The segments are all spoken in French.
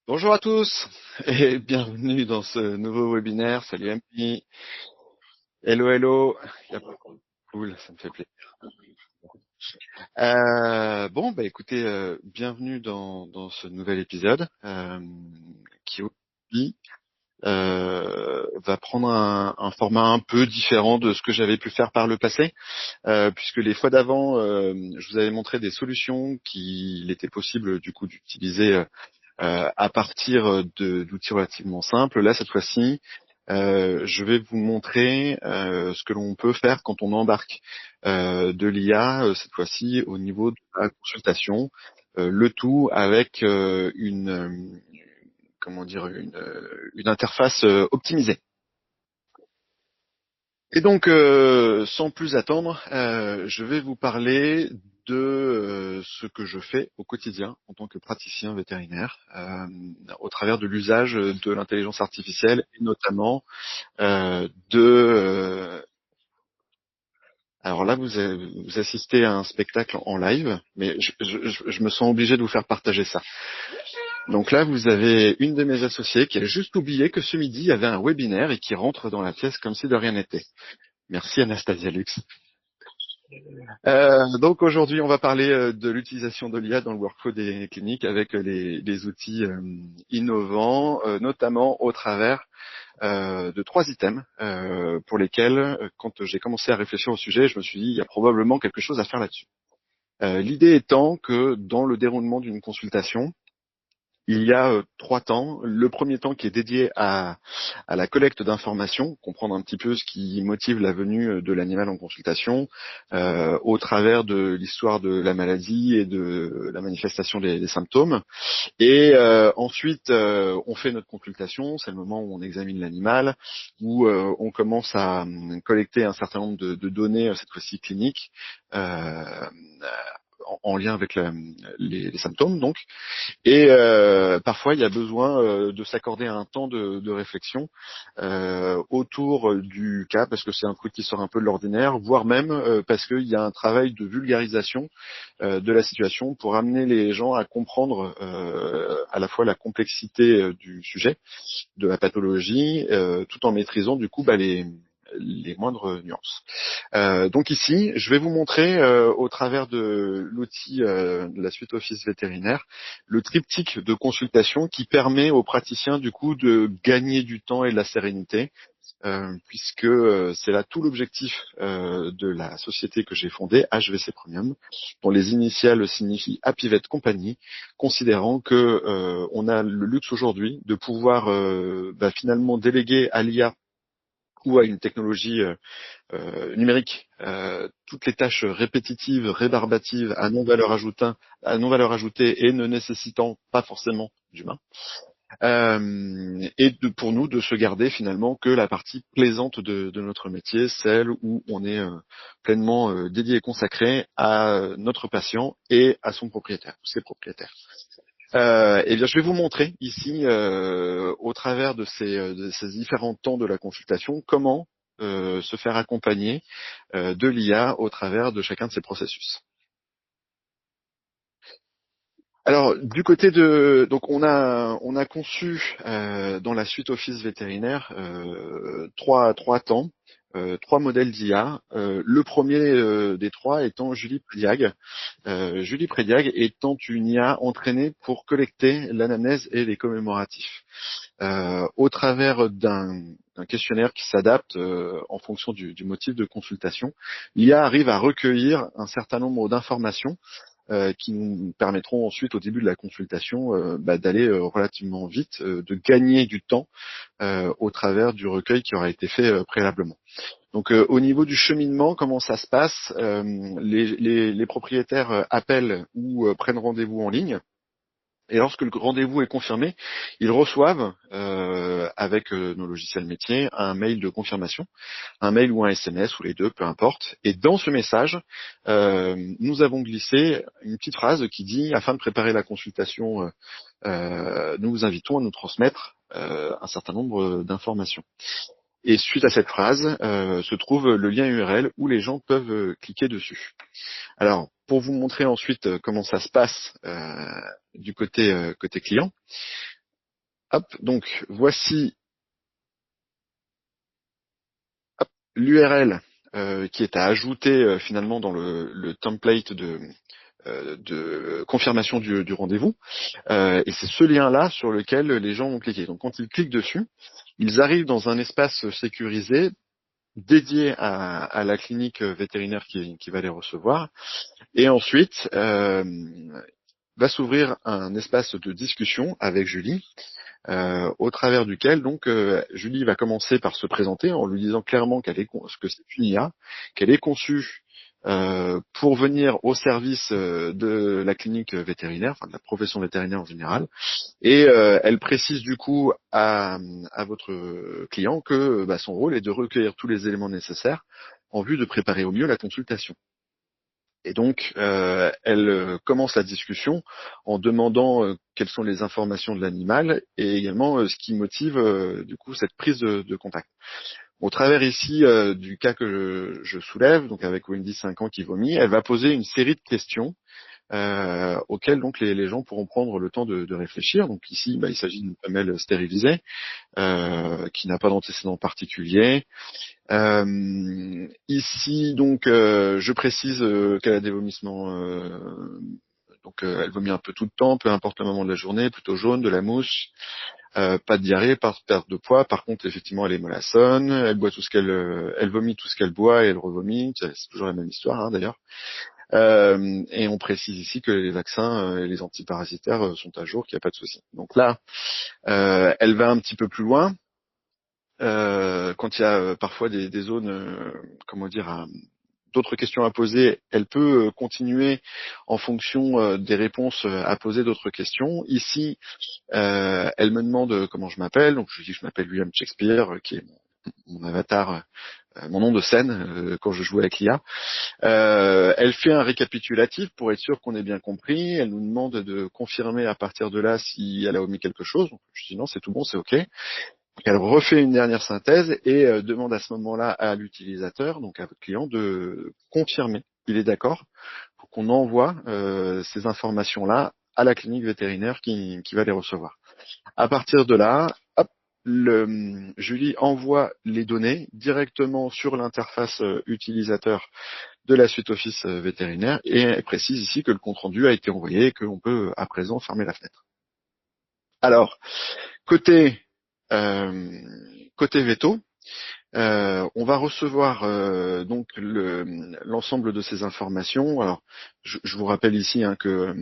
Bonjour à tous et bienvenue dans ce nouveau webinaire. Salut MP. Hello, hello. Yep. Cool, ça me fait plaisir. Écoutez, bienvenue dans ce nouvel épisode qui aujourd'hui va prendre un format un peu différent de ce que j'avais pu faire par le passé, puisque les fois d'avant, je vous avais montré des solutions qu'il était possible du coup d'utiliser à partir d'outils relativement simples. Là, cette fois-ci, je vais vous montrer ce que l'on peut faire quand on embarque de l'IA, cette fois-ci au niveau de la consultation, le tout avec une interface optimisée. Et donc, sans plus attendre, je vais vous parler de ce que je fais au quotidien en tant que praticien vétérinaire, au travers de l'usage de l'intelligence artificielle et notamment alors là, vous assistez à un spectacle en live, mais je me sens obligé de vous faire partager ça. Donc là, vous avez une de mes associées qui a juste oublié que ce midi, il y avait un webinaire et qui rentre dans la pièce comme si de rien n'était. Merci Anastasia Lux. Donc aujourd'hui, on va parler de l'utilisation de l'IA dans le workflow des cliniques avec les outils innovants, notamment au travers de trois items pour lesquels, quand j'ai commencé à réfléchir au sujet, je me suis dit, il y a probablement quelque chose à faire là-dessus. L'idée étant que dans le déroulement d'une consultation, il y a trois temps. Le premier temps qui est dédié à la collecte d'informations, comprendre un petit peu ce qui motive la venue de l'animal en consultation, au travers de l'histoire de la maladie et de la manifestation des symptômes. Et ensuite, on fait notre consultation. C'est le moment où on examine l'animal, où on commence à collecter un certain nombre de données, cette fois-ci cliniques, en lien avec les symptômes, donc. Et parfois, il y a besoin de s'accorder un temps de réflexion autour du cas, parce que c'est un truc qui sort un peu de l'ordinaire, voire même parce qu'il y a un travail de vulgarisation de la situation pour amener les gens à comprendre à la fois la complexité du sujet, de la pathologie, tout en maîtrisant du coup les moindres nuances. Donc ici, je vais vous montrer au travers de l'outil de la suite Office vétérinaire le triptyque de consultation qui permet aux praticiens du coup de gagner du temps et de la sérénité, puisque c'est là tout l'objectif de la société que j'ai fondée, HVC Premium, dont les initiales signifient Happy Vet Company, considérant que on a le luxe aujourd'hui de pouvoir finalement déléguer à l'IA ou à une technologie numérique, toutes les tâches répétitives, rébarbatives, à non valeur ajoutée et ne nécessitant pas forcément d'humain, pour nous de se garder finalement que la partie plaisante de notre métier, celle où on est pleinement dédié et consacré à notre patient et à son propriétaire, ses propriétaires. Eh bien, je vais vous montrer ici, au travers de ces différents temps de la consultation, comment se faire accompagner de l'IA au travers de chacun de ces processus. Alors, du côté donc on a conçu dans la suite Office vétérinaire trois temps. Trois modèles d'IA. Le premier des trois étant Julie Prédiag. Julie Prédiag étant une IA entraînée pour collecter l'anamnèse et les commémoratifs. Au travers d'un questionnaire qui s'adapte en fonction du motif de consultation, l'IA arrive à recueillir un certain nombre d'informations qui nous permettront ensuite, au début de la consultation, d'aller relativement vite, de gagner du temps au travers du recueil qui aura été fait préalablement. Donc au niveau du cheminement, comment ça se passe? Les propriétaires appellent ou prennent rendez-vous en ligne. Et lorsque le rendez-vous est confirmé, ils reçoivent, avec nos logiciels métiers, un mail de confirmation, un mail ou un SMS, ou les deux, peu importe. Et dans ce message, nous avons glissé une petite phrase qui dit, afin de préparer la consultation, nous vous invitons à nous transmettre un certain nombre d'informations. Et suite à cette phrase, se trouve le lien URL où les gens peuvent cliquer dessus. Alors, pour vous montrer ensuite comment ça se passe du côté client, Hop, donc voici l'URL qui est à ajouter finalement dans le template de confirmation du rendez-vous. Et c'est ce lien-là sur lequel les gens vont cliquer. Donc quand ils cliquent dessus, ils arrivent dans un espace sécurisé dédié à la clinique vétérinaire qui va les recevoir. Et ensuite, va s'ouvrir un espace de discussion avec Julie, au travers duquel donc Julie va commencer par se présenter en lui disant clairement que c'est une IA, qu'elle est conçue pour venir au service de la clinique vétérinaire, enfin de la profession vétérinaire en général, et elle précise du coup à votre client que son rôle est de recueillir tous les éléments nécessaires en vue de préparer au mieux la consultation. Et donc, elle commence la discussion en demandant quelles sont les informations de l'animal et également ce qui motive du coup cette prise de contact. Au travers ici du cas que je soulève, donc avec Wendy 5 ans qui vomit, elle va poser une série de questions auxquelles donc les gens pourront prendre le temps de réfléchir. Donc ici, il s'agit d'une femelle stérilisée qui n'a pas d'antécédent particulier. Ici, donc, je précise qu'elle a des vomissements. Donc, elle vomit un peu tout le temps, peu importe le moment de la journée, plutôt jaune, de la mousse, pas de diarrhée, pas de perte de poids. Par contre, effectivement, elle est mollassonne, elle boit tout ce qu'elle, elle vomit tout ce qu'elle boit et elle revomit. C'est toujours la même histoire, hein, d'ailleurs. Et on précise ici que les vaccins et les antiparasitaires sont à jour, qu'il n'y a pas de souci. Donc là, elle va un petit peu plus loin. Quand il y a parfois des zones, comment dire, d'autres questions à poser, elle peut continuer en fonction des réponses à poser d'autres questions. Ici, elle me demande comment je m'appelle, donc je dis que je m'appelle William Shakespeare, qui est mon avatar, mon nom de scène quand je joue avec l'IA. Elle fait un récapitulatif pour être sûr qu'on ait bien compris. Elle nous demande de confirmer à partir de là si elle a omis quelque chose. Donc, je dis non, c'est tout bon, c'est OK. Elle refait une dernière synthèse et demande à ce moment-là à l'utilisateur, donc à votre client, de confirmer qu'il est d'accord pour qu'on envoie ces informations-là à la clinique vétérinaire qui va les recevoir. À partir de là, hop, Julie envoie les données directement sur l'interface utilisateur de la suite Office vétérinaire et elle précise ici que le compte-rendu a été envoyé et qu'on peut à présent fermer la fenêtre. Alors, côté euh, côté veto, on va recevoir donc l'ensemble de ces informations. Alors, je vous rappelle ici que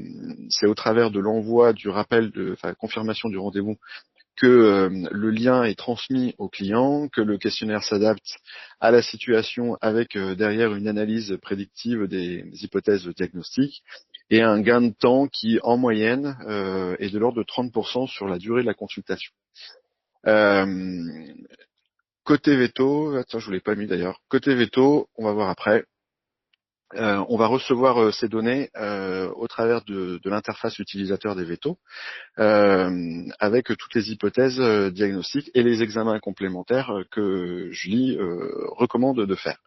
c'est au travers de l'envoi du rappel enfin, confirmation du rendez-vous que le lien est transmis au client, que le questionnaire s'adapte à la situation avec derrière une analyse prédictive des hypothèses diagnostiques et un gain de temps qui, en moyenne, est de l'ordre de 30% sur la durée de la consultation. Euh, Côté veto, attends, je vous l'ai pas mis d'ailleurs. Côté veto, on va voir après. On va recevoir ces données au travers de l'interface utilisateur des vétos, avec toutes les hypothèses diagnostiques et les examens complémentaires que Julie recommande de faire.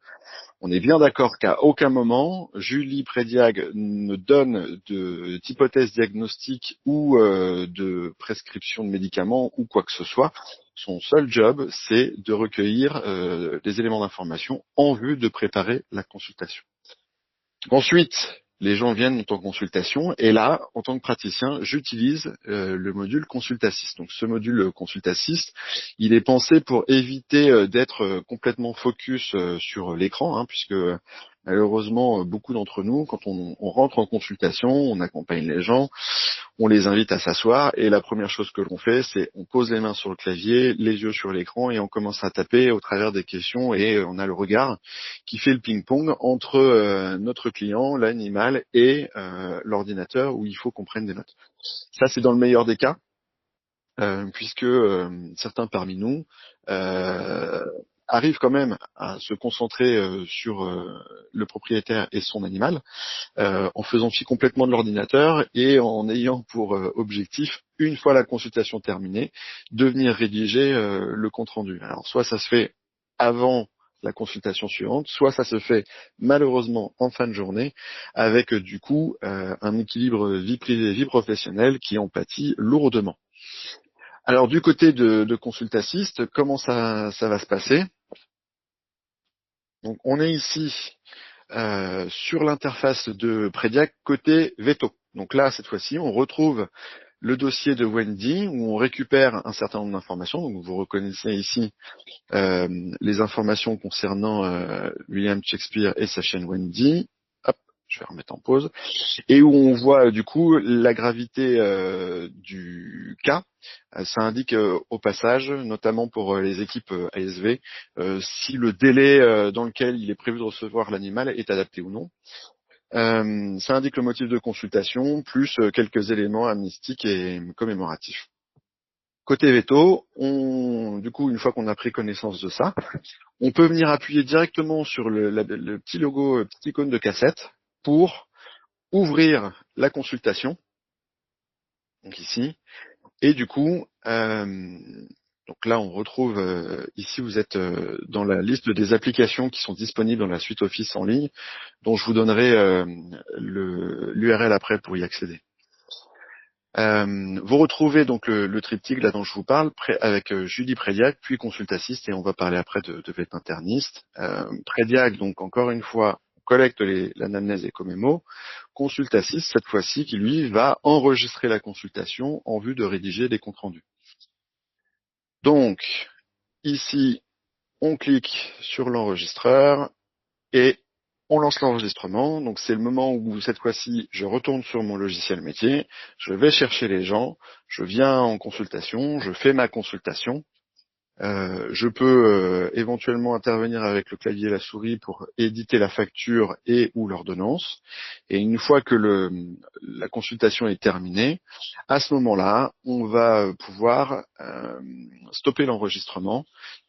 On est bien d'accord qu'à aucun moment, Julie Prédiag ne donne d'hypothèse diagnostique ou de prescription de médicaments ou quoi que ce soit. Son seul job, c'est de recueillir des éléments d'information en vue de préparer la consultation. Ensuite, les gens viennent en consultation et là, en tant que praticien, j'utilise le module Consultassist. Donc ce module Consultassist, il est pensé pour éviter d'être complètement focus sur l'écran, puisque malheureusement, beaucoup d'entre nous, quand on rentre en consultation, on accompagne les gens, on les invite à s'asseoir et la première chose que l'on fait, c'est on pose les mains sur le clavier, les yeux sur l'écran et on commence à taper au travers des questions et on a le regard qui fait le ping-pong entre notre client, l'animal et l'ordinateur où il faut qu'on prenne des notes. Ça, c'est dans le meilleur des cas, puisque certains parmi nous euh, arrivent quand même à se concentrer sur le propriétaire et son animal, en faisant fi complètement de l'ordinateur et en ayant pour objectif, une fois la consultation terminée, de venir rédiger le compte-rendu. Alors soit ça se fait avant la consultation suivante, soit ça se fait malheureusement en fin de journée, avec du coup un équilibre vie privée, vie professionnelle qui en pâtit lourdement. Alors du côté de Consultassist, comment ça va se passer? Donc on est ici sur l'interface de Prediac côté veto. Donc là, cette fois-ci, on retrouve le dossier de Wendy où on récupère un certain nombre d'informations. Donc vous reconnaissez ici euh, les informations concernant William Shakespeare et sa chaîne Wendy. Hop, je vais remettre en pause. Et où on voit du coup la gravité du cas. Ça indique au passage, notamment pour les équipes ASV, si le délai dans lequel il est prévu de recevoir l'animal est adapté ou non. Ça indique le motif de consultation, plus quelques éléments amnistiques et commémoratifs. Côté veto, du coup, une fois qu'on a pris connaissance de ça, on peut venir appuyer directement sur le petit logo, petite icône de cassette, pour ouvrir la consultation, donc ici, et du coup, donc là on retrouve, ici vous êtes dans la liste des applications qui sont disponibles dans la suite Office en ligne, dont je vous donnerai l'URL après pour y accéder. Vous retrouvez donc le triptyque là dont je vous parle, avec Julie Prédiac, puis Consultassist, et on va parler après de vet interniste. Prédiac, donc encore une fois, collecte l'anamnèse et commémo. Consultassist, cette fois-ci, qui lui va enregistrer la consultation en vue de rédiger les comptes rendus. Donc, ici, on clique sur l'enregistreur et on lance l'enregistrement. Donc c'est le moment où cette fois-ci, je retourne sur mon logiciel métier, je vais chercher les gens, je viens en consultation, je fais ma consultation. Je peux éventuellement intervenir avec le clavier et la souris pour éditer la facture et ou l'ordonnance. Et une fois que la consultation est terminée, à ce moment-là, on va pouvoir stopper l'enregistrement.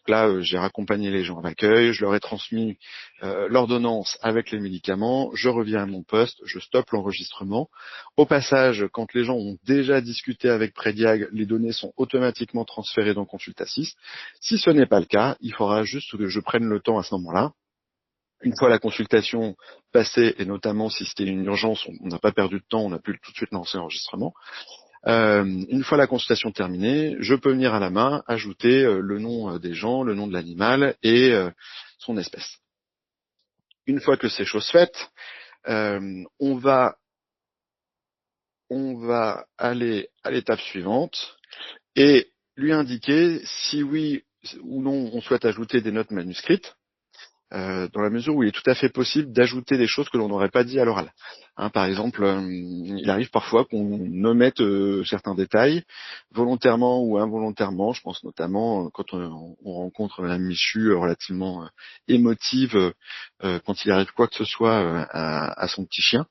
Là, j'ai raccompagné les gens à l'accueil, je leur ai transmis l'ordonnance avec les médicaments, je reviens à mon poste, je stoppe l'enregistrement. Au passage, quand les gens ont déjà discuté avec Prédiag, les données sont automatiquement transférées dans Consultassist. Si ce n'est pas le cas, il faudra juste que je prenne le temps à ce moment-là. Une fois la consultation passée, et notamment si c'était une urgence, on n'a pas perdu de temps, on a pu tout de suite lancer l'enregistrement. Une fois la consultation terminée, je peux venir à la main ajouter le nom des gens, le nom de l'animal et son espèce. Une fois que c'est chose faite, on va aller à l'étape suivante et lui indiquer si oui ou non on souhaite ajouter des notes manuscrites. Dans la mesure où il est tout à fait possible d'ajouter des choses que l'on n'aurait pas dit à l'oral. Hein, par exemple, il arrive parfois qu'on omette certains détails, volontairement ou involontairement. Je pense notamment quand on rencontre Madame Michu relativement émotive quand il arrive quoi que ce soit à son petit chien,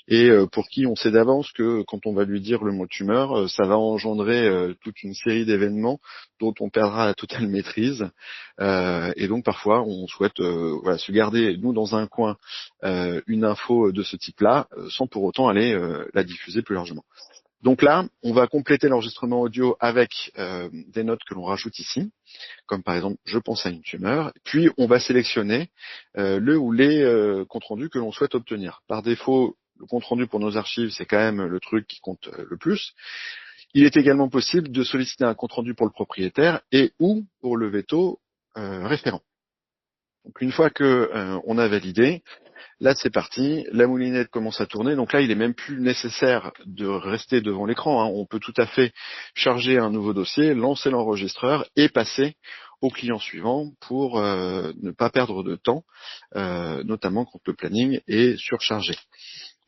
et pour qui on sait d'avance que quand on va lui dire le mot tumeur, ça va engendrer toute une série d'événements dont on perdra la totale maîtrise. Et donc parfois on souhaite voilà, se garder, nous, dans un coin, une info de ce type-là, sans pour autant aller la diffuser plus largement. Donc là, on va compléter l'enregistrement audio avec des notes que l'on rajoute ici, comme par exemple je pense à une tumeur, puis on va sélectionner le ou les comptes rendus que l'on souhaite obtenir. Par défaut, le compte rendu pour nos archives, c'est quand même le truc qui compte le plus. Il est également possible de solliciter un compte rendu pour le propriétaire et ou pour le veto référent. Donc une fois que on a validé, là c'est parti, la moulinette commence à tourner. Donc là il est même plus nécessaire de rester devant l'écran, hein. On peut tout à fait charger un nouveau dossier, lancer l'enregistreur et passer au client suivant pour ne pas perdre de temps, notamment quand le planning est surchargé.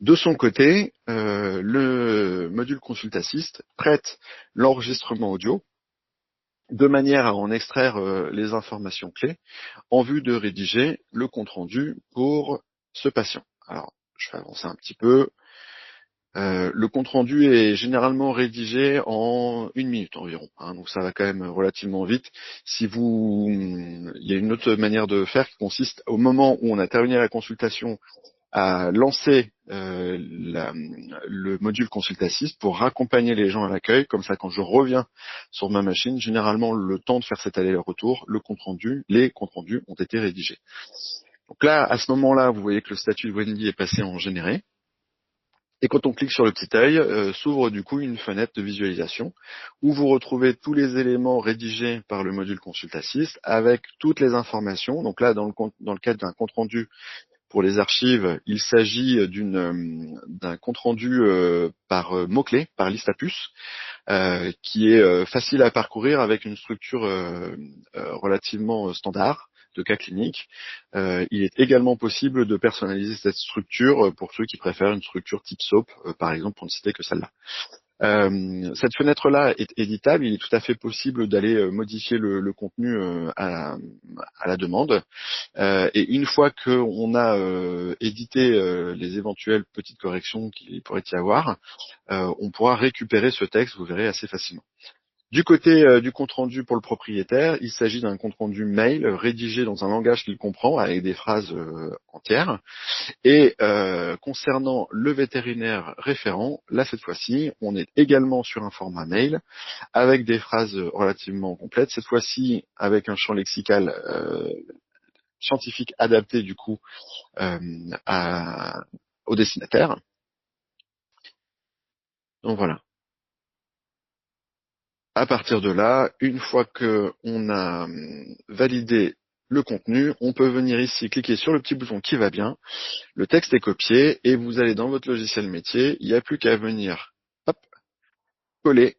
De son côté, le module Consultassist traite l'enregistrement audio de manière à en extraire les informations clés en vue de rédiger le compte-rendu pour ce patient. Alors, je vais avancer un petit peu. Le compte-rendu est généralement rédigé en 1 minute environ, hein, donc ça va quand même relativement vite. Il y a une autre manière de faire qui consiste au moment où on a terminé la consultation à lancer le module Consultassist pour raccompagner les gens à l'accueil. Comme ça, quand je reviens sur ma machine, généralement, le temps de faire cet aller-retour, les comptes rendus ont été rédigés. Donc là, à ce moment-là, vous voyez que le statut de Wendy est passé en généré. Et quand on clique sur le petit œil, s'ouvre du coup une fenêtre de visualisation où vous retrouvez tous les éléments rédigés par le module Consult Assist avec toutes les informations. Donc là, dans le cadre d'un compte rendu pour les archives, il s'agit d'un compte rendu par mots-clés, par liste à puces, qui est facile à parcourir avec une structure relativement standard de cas cliniques. Il est également possible de personnaliser cette structure pour ceux qui préfèrent une structure type SOAP, par exemple, pour ne citer que celle-là. Cette fenêtre-là est éditable. Il est tout à fait possible d'aller modifier le contenu à la demande. Et une fois qu'on a édité les éventuelles petites corrections qu'il pourrait y avoir, on pourra récupérer ce texte, vous verrez, assez facilement. Du côté du compte-rendu pour le propriétaire, il s'agit d'un compte-rendu mail rédigé dans un langage qu'il comprend avec des phrases entières. Et concernant le vétérinaire référent, là cette fois-ci, on est également sur un format mail avec des phrases relativement complètes, cette fois-ci avec un champ lexical scientifique adapté du coup euh, au destinataire. Donc voilà. À partir de là, une fois que on a validé le contenu, on peut venir ici cliquer sur le petit bouton qui va bien, le texte est copié et vous allez dans votre logiciel métier, il n'y a plus qu'à venir hop, coller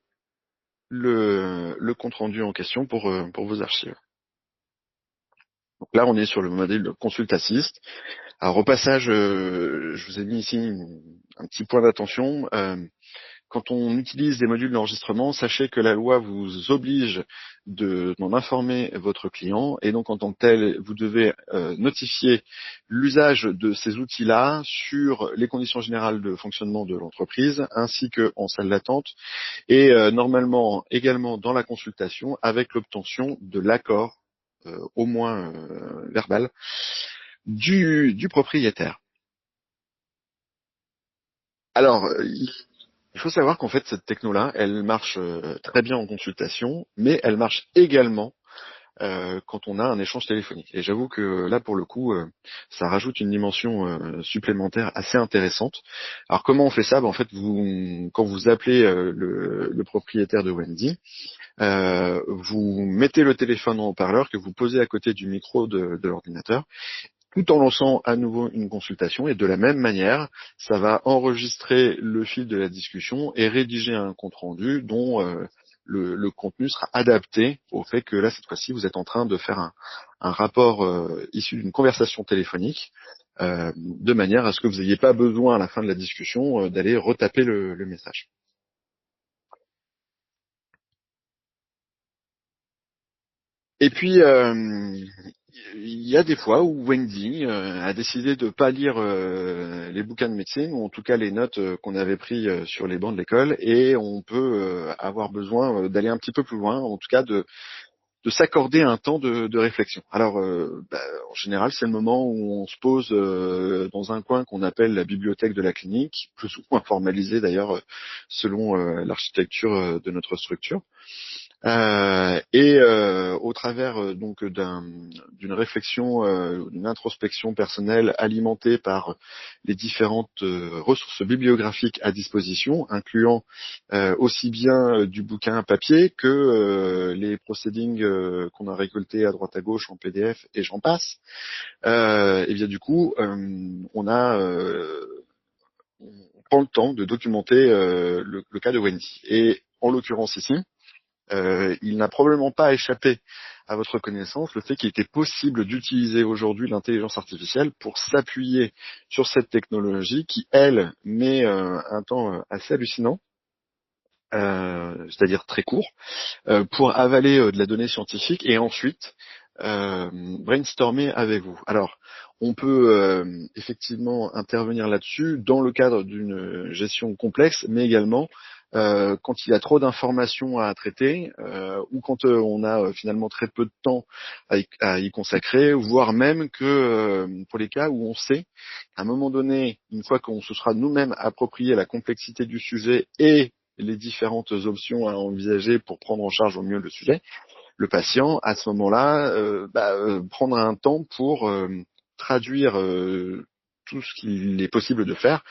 le compte rendu en question pour vos archives. Donc là, on est sur le modèle Consult Assist. Alors au passage, je vous ai mis ici un petit point d'attention. Quand on utilise des modules d'enregistrement, sachez que la loi vous oblige d'en informer votre client et donc en tant que tel, vous devez notifier l'usage de ces outils-là sur les conditions générales de fonctionnement de l'entreprise ainsi qu'en salle d'attente et normalement également dans la consultation avec l'obtention de l'accord, au moins verbal, du propriétaire. Alors, il faut savoir qu'en fait, cette techno-là, elle marche très bien en consultation, mais elle marche également quand on a un échange téléphonique. Et j'avoue que là, pour le coup, ça rajoute une dimension supplémentaire assez intéressante. Alors, comment on fait ça? En fait, quand vous appelez le propriétaire de Wendy, vous mettez le téléphone en haut-parleur que vous posez à côté du micro de l'ordinateur tout en lançant à nouveau une consultation et de la même manière, ça va enregistrer le fil de la discussion et rédiger un compte rendu dont le contenu sera adapté au fait que là, cette fois-ci, vous êtes en train de faire un rapport issu d'une conversation téléphonique de manière à ce que vous n'ayez pas besoin à la fin de la discussion d'aller retaper le message. Et puis, il y a des fois où Wendy a décidé de pas lire les bouquins de médecine, ou en tout cas les notes qu'on avait prises sur les bancs de l'école, et on peut avoir besoin d'aller un petit peu plus loin, en tout cas de s'accorder un temps de réflexion. Alors, en général, c'est le moment où on se pose dans un coin qu'on appelle la bibliothèque de la clinique, plus ou moins formalisée d'ailleurs selon l'architecture de notre structure. Au travers donc d'une réflexion, d'une introspection personnelle alimentée par les différentes ressources bibliographiques à disposition, incluant aussi bien du bouquin papier que les proceedings qu'on a récoltés à droite à gauche en PDF et j'en passe. Et bien du coup, on prend le temps de documenter le cas de Wendy. Et en l'occurrence ici, il n'a probablement pas échappé à votre connaissance le fait qu'il était possible d'utiliser aujourd'hui l'intelligence artificielle pour s'appuyer sur cette technologie qui, elle, met un temps assez hallucinant, c'est-à-dire très court, pour avaler de la donnée scientifique et ensuite brainstormer avec vous. Alors, on peut effectivement intervenir là-dessus dans le cadre d'une gestion complexe, mais également quand il y a trop d'informations à traiter ou quand on a finalement très peu de temps à y consacrer, voire même que pour les cas où on sait qu'à un moment donné, une fois qu'on se sera nous-mêmes approprié la complexité du sujet et les différentes options à envisager pour prendre en charge au mieux le sujet, le patient, à ce moment-là, prendre un temps pour traduire tout ce qu'il est possible de faire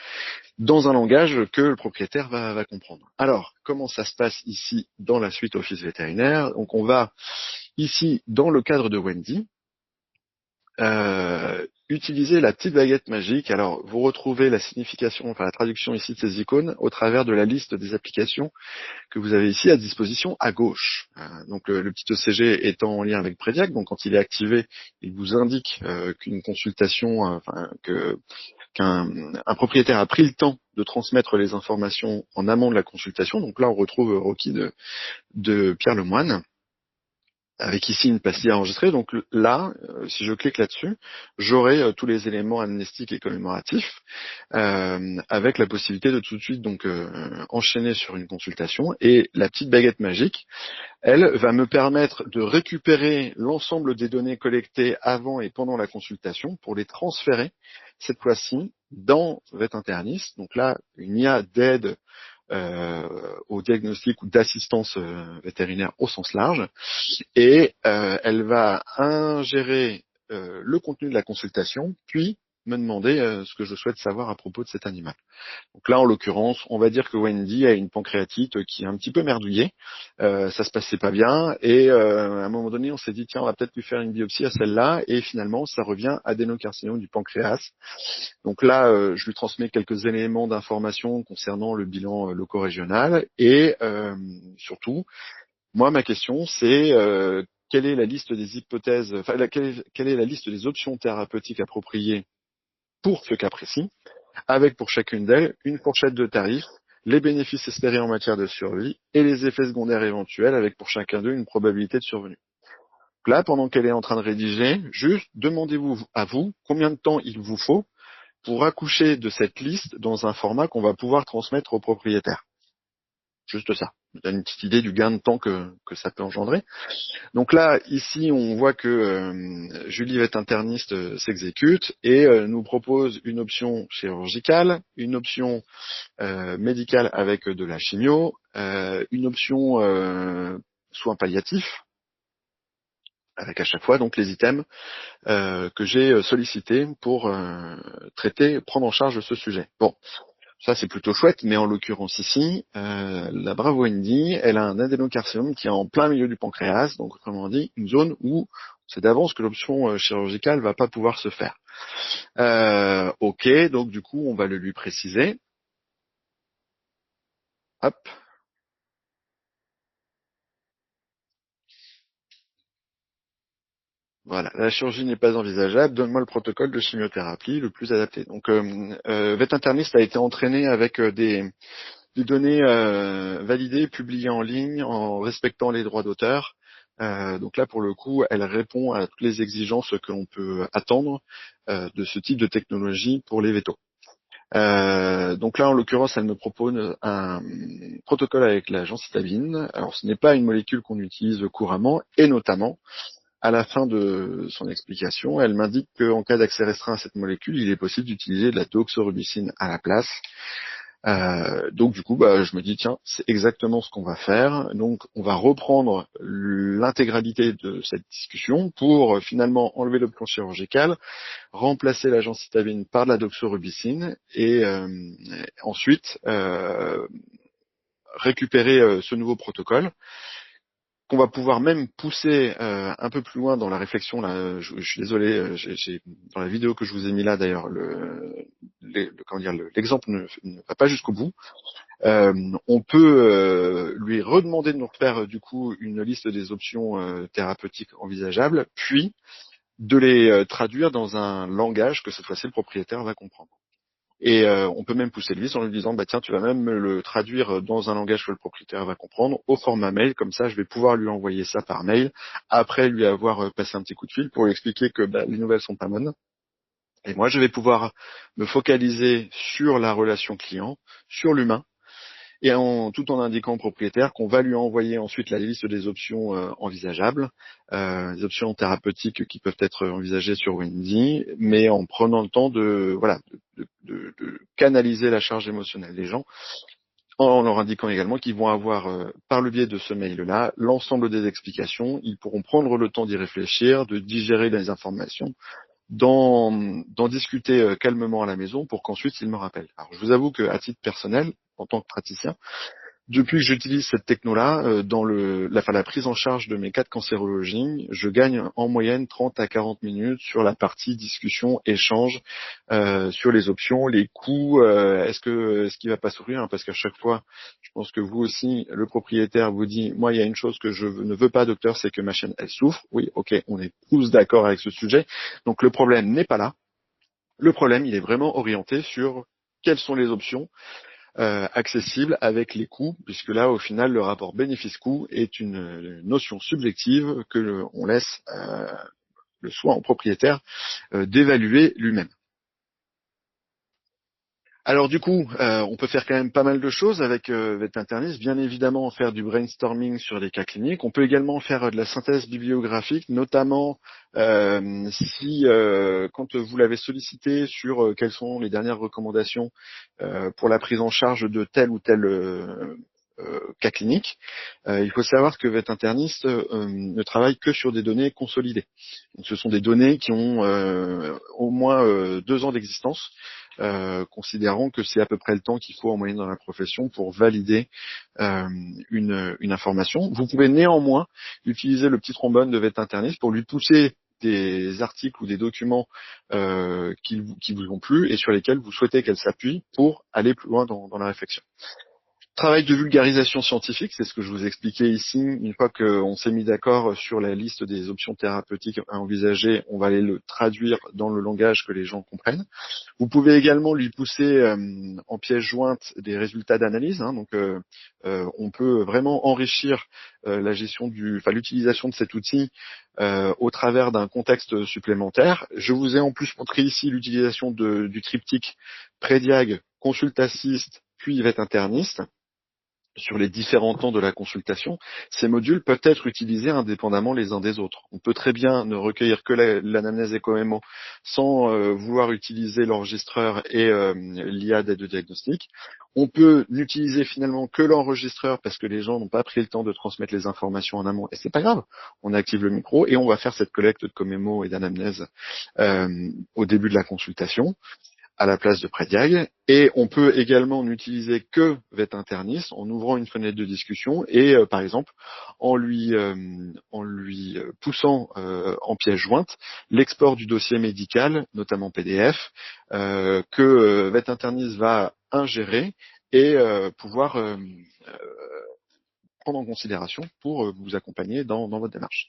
dans un langage que le propriétaire va comprendre. Alors, comment ça se passe ici dans la suite Office vétérinaire? Donc, on va ici, dans le cadre de Wendy, utiliser la petite baguette magique. Alors, vous retrouvez la signification, enfin la traduction ici de ces icônes au travers de la liste des applications que vous avez ici à disposition à gauche. Donc, le petit ECG étant en lien avec Prediac, donc quand il est activé, il vous indique qu'une consultation, qu'un propriétaire a pris le temps de transmettre les informations en amont de la consultation. Donc là, on retrouve Rocky de Pierre Lemoine, avec ici une pastille à enregistrer. Donc là, si je clique là-dessus, j'aurai tous les éléments amnestiques et commémoratifs, avec la possibilité de tout de suite donc enchaîner sur une consultation. Et la petite baguette magique, elle va me permettre de récupérer l'ensemble des données collectées avant et pendant la consultation pour les transférer, cette fois-ci, dans VetInternis. Donc là, une IA d'aide au diagnostic ou d'assistance vétérinaire au sens large. Et elle va ingérer le contenu de la consultation, puis me demander ce que je souhaite savoir à propos de cet animal. Donc là, en l'occurrence, on va dire que Wendy a une pancréatite qui est un petit peu merdouillée. Ça se passait pas bien. Et à un moment donné, on s'est dit, tiens, on va peut-être lui faire une biopsie à celle-là. Et finalement, ça revient adénocarcinome du pancréas. Donc là, je lui transmets quelques éléments d'information concernant le bilan loco-régional. Et surtout, moi, ma question, c'est quelle est la liste des hypothèses, enfin, quelle est la liste des options thérapeutiques appropriées pour ce cas précis, avec pour chacune d'elles une fourchette de tarifs, les bénéfices espérés en matière de survie et les effets secondaires éventuels, avec pour chacun d'eux une probabilité de survenue. Donc là, pendant qu'elle est en train de rédiger, juste demandez-vous à vous combien de temps il vous faut pour accoucher de cette liste dans un format qu'on va pouvoir transmettre au propriétaire. Juste ça. Ça donne une petite idée du gain de temps que ça peut engendrer. Donc là, ici, on voit que Julie VetInterniste s'exécute et nous propose une option chirurgicale, une option médicale avec de la chimio, une option soins palliatifs, avec à chaque fois donc les items que j'ai sollicités pour traiter, prendre en charge ce sujet. Bon, ça c'est plutôt chouette, mais en l'occurrence ici, la brave Wendy, elle a un adénocarcinome qui est en plein milieu du pancréas, donc autrement dit, une zone où c'est d'avance que l'option chirurgicale va pas pouvoir se faire. Ok, donc du coup, on va le lui préciser. Hop. Voilà, la chirurgie n'est pas envisageable, donne-moi le protocole de chimiothérapie le plus adapté. Donc, VetInternist a été entraîné avec des données validées, publiées en ligne, en respectant les droits d'auteur. Donc là, pour le coup, elle répond à toutes les exigences que l'on peut attendre de ce type de technologie pour les vétos. Donc là, en l'occurrence, elle me propose un protocole avec la gencitabine. Alors, ce n'est pas une molécule qu'on utilise couramment, et notamment, à la fin de son explication, elle m'indique qu'en cas d'accès restreint à cette molécule, il est possible d'utiliser de la doxorubicine à la place. Donc du coup, je me dis tiens, c'est exactement ce qu'on va faire. Donc on va reprendre l'intégralité de cette discussion pour finalement enlever l'option chirurgicale, remplacer la gencitabine par de la doxorubicine et ensuite récupérer ce nouveau protocole qu'on va pouvoir même pousser un peu plus loin dans la réflexion. Là, je suis désolé, dans la vidéo que je vous ai mis là d'ailleurs, l'exemple ne va pas jusqu'au bout. On peut lui redemander de nous refaire du coup une liste des options thérapeutiques envisageables, puis de les traduire dans un langage que cette fois-ci le propriétaire va comprendre. Et on peut même pousser le vice en lui disant bah tiens, tu vas même me le traduire dans un langage que le propriétaire va comprendre au format mail, comme ça je vais pouvoir lui envoyer ça par mail après lui avoir passé un petit coup de fil pour lui expliquer que les nouvelles sont pas bonnes. Et moi je vais pouvoir me focaliser sur la relation client, sur l'humain, et tout en indiquant au propriétaire qu'on va lui envoyer ensuite la liste des options envisageables, des options thérapeutiques qui peuvent être envisagées sur Wendy, mais en prenant le temps de canaliser la charge émotionnelle des gens, en leur indiquant également qu'ils vont avoir, par le biais de ce mail-là, l'ensemble des explications, ils pourront prendre le temps d'y réfléchir, de digérer les informations, d'en discuter calmement à la maison pour qu'ensuite il me rappelle. Alors je vous avoue qu'à titre personnel, en tant que praticien, depuis que j'utilise cette techno-là, dans la prise en charge de mes cas de cancérologie, je gagne en moyenne 30 à 40 minutes sur la partie discussion, échange, sur les options, les coûts, est-ce qu'il va pas s'ouvrir, hein, parce qu'à chaque fois, je pense que vous aussi, le propriétaire vous dit, moi, il y a une chose que je ne veux pas, docteur, c'est que ma chaîne, elle souffre. Oui, ok, on est tous d'accord avec ce sujet. Donc le problème n'est pas là. Le problème, il est vraiment orienté sur quelles sont les options accessible avec les coûts, puisque là, au final, le rapport bénéfice-coût est une notion subjective que on laisse le soin au propriétaire d'évaluer lui-même. Alors du coup, on peut faire quand même pas mal de choses avec VetInternist. Bien évidemment, faire du brainstorming sur les cas cliniques. On peut également faire de la synthèse bibliographique, notamment si quand vous l'avez sollicité sur quelles sont les dernières recommandations pour la prise en charge de tel ou tel cas clinique. Il faut savoir que VetInternist ne travaille que sur des données consolidées. Donc, ce sont des données qui ont au moins 2 ans d'existence, considérant que c'est à peu près le temps qu'il faut en moyenne dans la profession pour valider une information. Vous pouvez néanmoins utiliser le petit trombone de VetInternist pour lui pousser des articles ou des documents qui vous ont plu et sur lesquels vous souhaitez qu'elle s'appuie pour aller plus loin dans la réflexion. Travail de vulgarisation scientifique, c'est ce que je vous expliquais ici. Une fois qu'on s'est mis d'accord sur la liste des options thérapeutiques à envisager, on va aller le traduire dans le langage que les gens comprennent. Vous pouvez également lui pousser en pièce jointe des résultats d'analyse. Donc, on peut vraiment enrichir l'utilisation de cet outil au travers d'un contexte supplémentaire. Je vous ai en plus montré ici l'utilisation du triptyque Prédiag, Consult Assist, puis VetInternist sur les différents temps de la consultation. Ces modules peuvent être utilisés indépendamment les uns des autres. On peut très bien ne recueillir que l'anamnèse écho-mémo sans vouloir utiliser l'enregistreur et l'IA d'aide de diagnostic. On peut n'utiliser finalement que l'enregistreur parce que les gens n'ont pas pris le temps de transmettre les informations en amont, et c'est pas grave. On active le micro et on va faire cette collecte de comémo et d'anamnèse au début de la consultation, à la place de Prédiag, et on peut également n'utiliser que VetInternist en ouvrant une fenêtre de discussion et par exemple en lui poussant en pièce jointe l'export du dossier médical, notamment PDF, que VetInternist va ingérer et pouvoir prendre en considération pour vous accompagner dans votre démarche.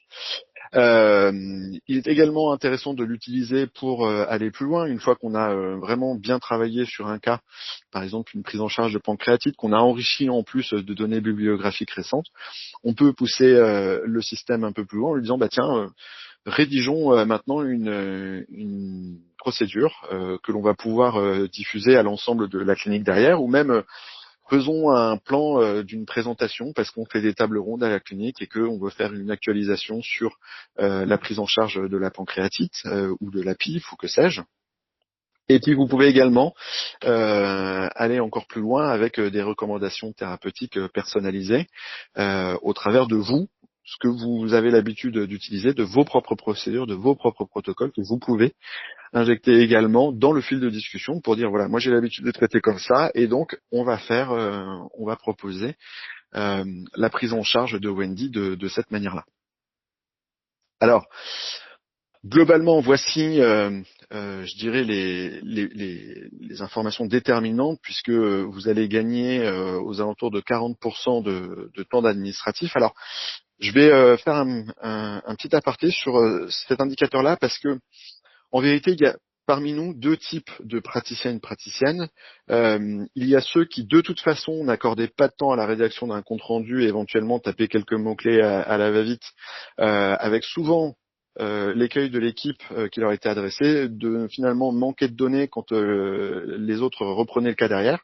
Il est également intéressant de l'utiliser pour aller plus loin. Une fois qu'on a vraiment bien travaillé sur un cas, par exemple une prise en charge de pancréatite, qu'on a enrichi en plus de données bibliographiques récentes, on peut pousser le système un peu plus loin en lui disant rédigeons maintenant une procédure que l'on va pouvoir diffuser à l'ensemble de la clinique derrière, ou même faisons un plan d'une présentation parce qu'on fait des tables rondes à la clinique et qu'on veut faire une actualisation sur la prise en charge de la pancréatite ou de la PIF ou que sais-je. Et puis vous pouvez également aller encore plus loin avec des recommandations thérapeutiques personnalisées au travers de vous, ce que vous avez l'habitude d'utiliser, de vos propres procédures, de vos propres protocoles que vous pouvez injecter également dans le fil de discussion pour dire voilà, moi j'ai l'habitude de traiter comme ça et donc on va proposer la prise en charge de Wendy de cette manière-là. Alors globalement, voici je dirais les informations déterminantes puisque vous allez gagner aux alentours de 40% de temps d'administratif. Alors je vais faire un petit aparté sur cet indicateur-là parce que en vérité, il y a parmi nous 2 types de praticiennes. Il y a ceux qui, de toute façon, n'accordaient pas de temps à la rédaction d'un compte rendu et éventuellement taper quelques mots-clés à la va-vite, avec souvent l'écueil de l'équipe qui leur était adressé, de finalement manquer de données quand les autres reprenaient le cas derrière,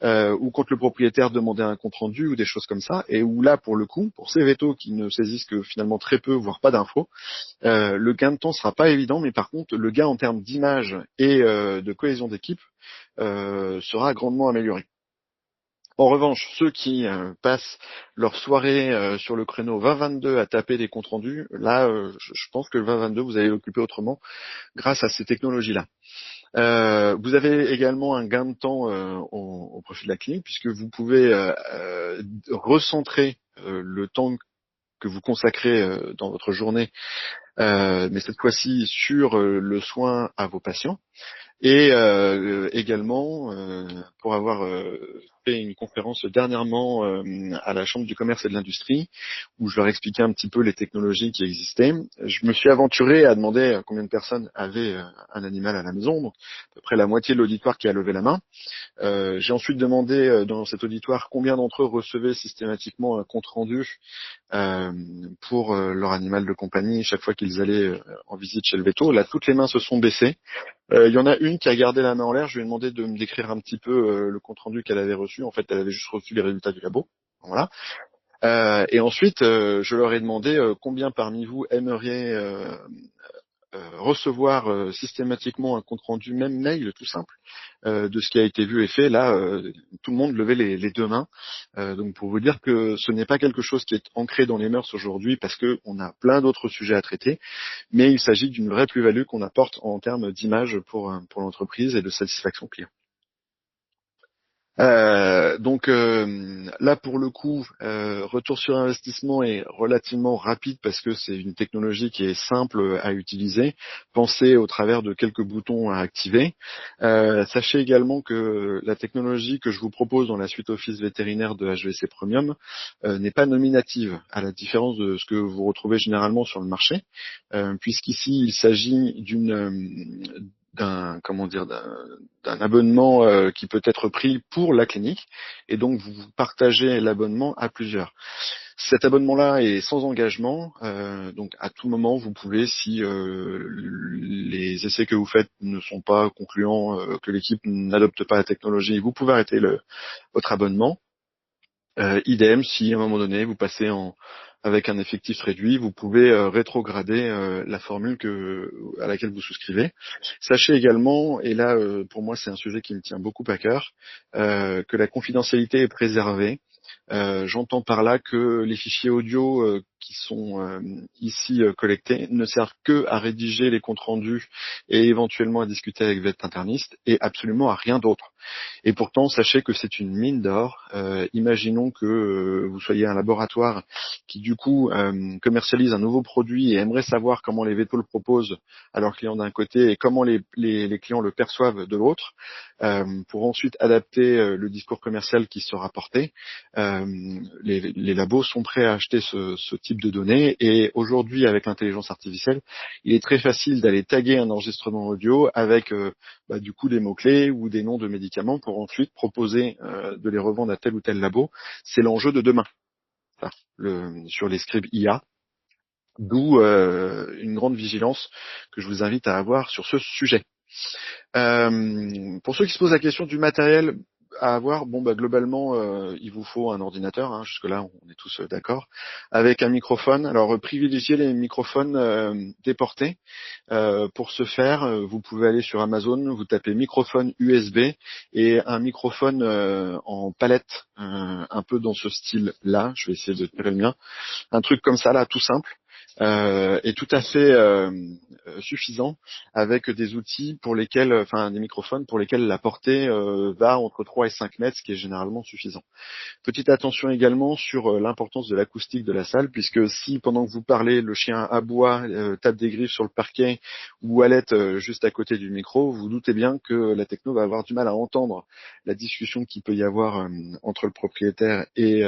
ou quand le propriétaire demandait un compte rendu ou des choses comme ça, et où là, pour le coup, pour ces vétos qui ne saisissent que finalement très peu, voire pas d'infos, le gain de temps sera pas évident, mais par contre, le gain en termes d'image et de cohésion d'équipe sera grandement amélioré. En revanche, ceux qui passent leur soirée sur le créneau 2022 à taper des comptes rendus, là, je pense que le 2022, vous allez l'occuper autrement grâce à ces technologies-là. Vous avez également un gain de temps au profit de la clinique puisque vous pouvez recentrer le temps que vous consacrez dans votre journée, mais cette fois-ci sur le soin à vos patients. Et également, pour avoir fait une conférence dernièrement à la Chambre du commerce et de l'industrie, où je leur expliquais un petit peu les technologies qui existaient, je me suis aventuré à demander combien de personnes avaient un animal à la maison, donc à peu près la moitié de l'auditoire qui a levé la main. J'ai ensuite demandé dans cet auditoire combien d'entre eux recevaient systématiquement un compte rendu pour leur animal de compagnie chaque fois qu'ils allaient en visite chez le véto. Là, toutes les mains se sont baissées. Il y en a une qui a gardé la main en l'air. Je lui ai demandé de me décrire un petit peu le compte rendu qu'elle avait reçu. En fait, elle avait juste reçu les résultats du labo. Voilà. Et ensuite, je leur ai demandé combien parmi vous aimeriez recevoir systématiquement un compte rendu, même mail, tout simple, de ce qui a été vu et fait. Là, tout le monde levait les deux mains. Donc, pour vous dire que ce n'est pas quelque chose qui est ancré dans les mœurs aujourd'hui, parce que on a plein d'autres sujets à traiter, mais il s'agit d'une vraie plus-value qu'on apporte en termes d'image pour l'entreprise et de satisfaction client. Donc là pour le coup, retour sur investissement est relativement rapide parce que c'est une technologie qui est simple à utiliser, pensée au travers de quelques boutons à activer. Sachez également que la technologie que je vous propose dans la suite Office vétérinaire de HVC Premium n'est pas nominative, à la différence de ce que vous retrouvez généralement sur le marché, puisqu'ici il s'agit d'un comment dire d'un abonnement qui peut être pris pour la clinique et donc vous partagez l'abonnement à plusieurs. Cet abonnement-là est sans engagement, donc à tout moment vous pouvez, si les essais que vous faites ne sont pas concluants, que l'équipe n'adopte pas la technologie, vous pouvez arrêter votre abonnement. Idem, si à un moment donné vous passez avec un effectif réduit, vous pouvez rétrograder la formule à laquelle vous souscrivez. Sachez également, et là pour moi c'est un sujet qui me tient beaucoup à cœur, que la confidentialité est préservée. J'entends par là que les fichiers audio qui sont ici collectés ne servent que à rédiger les comptes rendus et éventuellement à discuter avec votre interniste et absolument à rien d'autre. Et pourtant, sachez que c'est une mine d'or. Imaginons que vous soyez un laboratoire qui du coup commercialise un nouveau produit et aimerait savoir comment les vétos le proposent à leurs clients d'un côté et comment les clients le perçoivent de l'autre, pour ensuite adapter le discours commercial qui sera porté. Euh, les labos sont prêts à acheter ce type de données et aujourd'hui, avec l'intelligence artificielle, il est très facile d'aller taguer un enregistrement audio avec du coup des mots-clés ou des noms de médicaments pour ensuite proposer de les revendre à tel ou tel labo. C'est l'enjeu de demain, ça, sur les scripts IA, d'où une grande vigilance que je vous invite à avoir sur ce sujet. Pour ceux qui se posent la question du matériel à avoir, bon bah globalement il vous faut un ordinateur, hein, jusque-là on est tous d'accord, avec un microphone. Alors privilégiez les microphones déportés. Pour ce faire, vous pouvez aller sur Amazon, vous tapez microphone USB et un microphone en palette, un peu dans ce style-là. Je vais essayer de tirer le mien. Un truc comme ça là, tout simple. Est tout à fait suffisant avec des outils pour lesquels, enfin des microphones pour lesquels la portée va entre 3 et 5 mètres, ce qui est généralement suffisant. Petite attention également sur l'importance de l'acoustique de la salle, puisque si pendant que vous parlez, le chien aboie, tape des griffes sur le parquet ou halète juste à côté du micro, vous doutez bien que la techno va avoir du mal à entendre la discussion qu'il peut y avoir entre le propriétaire et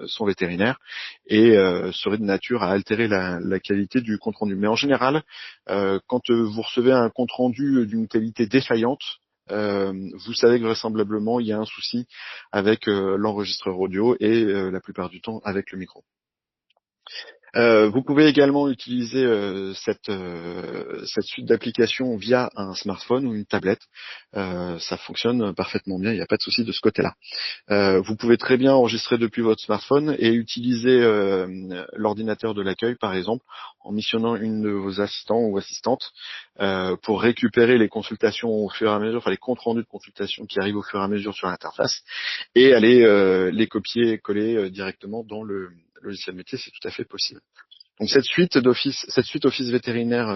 son vétérinaire et serait de nature à altérer la qualité du compte rendu. Mais en général, quand vous recevez un compte rendu d'une qualité défaillante, vous savez que vraisemblablement il y a un souci avec l'enregistreur audio et la plupart du temps avec le micro. Vous pouvez également utiliser cette suite d'applications via un smartphone ou une tablette. Ça fonctionne parfaitement bien, il n'y a pas de souci de ce côté-là. Vous pouvez très bien enregistrer depuis votre smartphone et utiliser l'ordinateur de l'accueil, par exemple, en missionnant une de vos assistants ou assistantes pour récupérer les consultations au fur et à mesure, enfin les comptes rendus de consultation qui arrivent au fur et à mesure sur l'interface et aller les copier et coller directement dans le logiciel métier, c'est tout à fait possible. Donc cette suite Office vétérinaire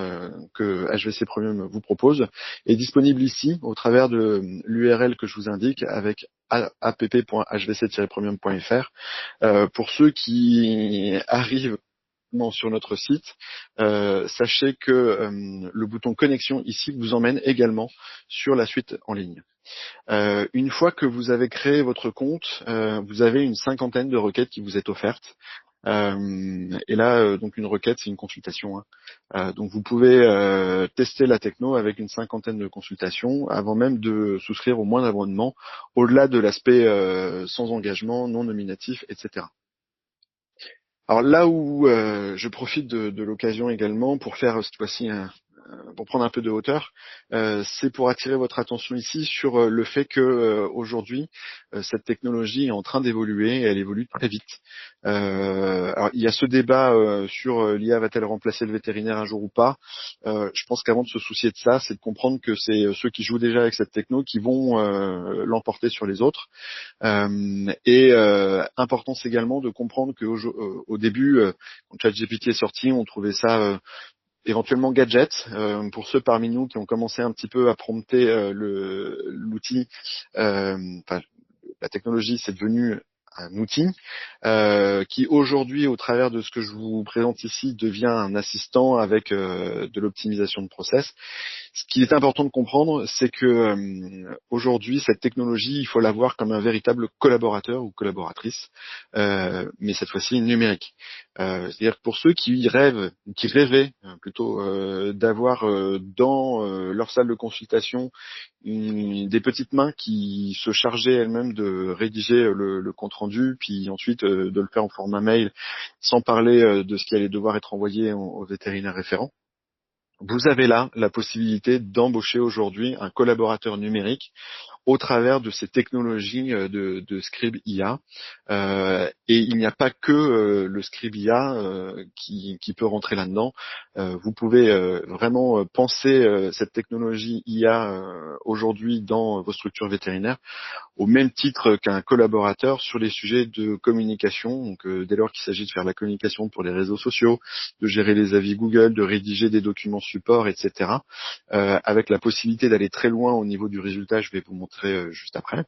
que HVC Premium vous propose est disponible ici au travers de l'URL que je vous indique avec app.hvc-premium.fr. Pour ceux qui arrivent sur notre site, sachez que le bouton connexion ici vous emmène également sur la suite en ligne. Une fois que vous avez créé votre compte, vous avez une cinquantaine de requêtes qui vous est offerte. Et là, donc une requête, c'est une consultation, hein. Donc vous pouvez tester la techno avec une cinquantaine de consultations avant même de souscrire au moindre abonnement, au-delà de l'aspect sans engagement, non nominatif, etc. Alors là où je profite de l'occasion également pour faire cette fois-ci pour prendre un peu de hauteur, c'est pour attirer votre attention ici sur le fait que aujourd'hui cette technologie est en train d'évoluer et elle évolue très vite. Alors il y a ce débat sur l'IA va-t-elle remplacer le vétérinaire un jour ou pas. Je pense qu'avant de se soucier de ça, c'est de comprendre que c'est ceux qui jouent déjà avec cette techno qui vont l'emporter sur les autres. Importance également de comprendre qu'au début, quand ChatGPT est sorti, on trouvait ça éventuellement gadget. Pour ceux parmi nous qui ont commencé un petit peu à prompter l'outil, enfin, la technologie, c'est devenu un outil qui aujourd'hui, au travers de ce que je vous présente ici, devient un assistant avec de l'optimisation de process. Ce qui est important de comprendre, c'est que aujourd'hui, cette technologie, il faut la voir comme un véritable collaborateur ou collaboratrice, mais cette fois-ci numérique. C'est-à-dire que pour ceux qui rêvent, qui rêvaient plutôt d'avoir dans leur salle de consultation des petites mains qui se chargeaient elles-mêmes de rédiger le compte rendu, puis ensuite de le faire en format mail, sans parler de ce qui allait devoir être envoyé au vétérinaire référent. Vous avez là la possibilité d'embaucher aujourd'hui un collaborateur numérique au travers de ces technologies de Scribe IA. Et il n'y a pas que le Scribe IA qui peut rentrer là-dedans. Vous pouvez vraiment penser cette technologie IA aujourd'hui dans vos structures vétérinaires au même titre qu'un collaborateur sur les sujets de communication. Donc, dès lors qu'il s'agit de faire la communication pour les réseaux sociaux, de gérer les avis Google, de rédiger des documents support, etc. Avec la possibilité d'aller très loin au niveau du résultat, je vais vous montrer juste après.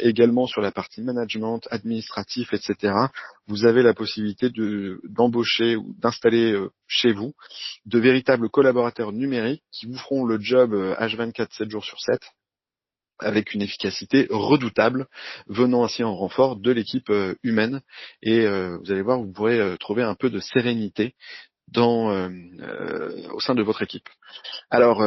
Également sur la partie management, administratif, etc. Vous avez la possibilité d'embaucher ou d'installer chez vous de véritables collaborateurs numériques qui vous feront le job H24, 7 jours sur 7 avec une efficacité redoutable, venant ainsi en renfort de l'équipe humaine. Et vous allez voir, vous pourrez trouver un peu de sérénité au sein de votre équipe. Alors,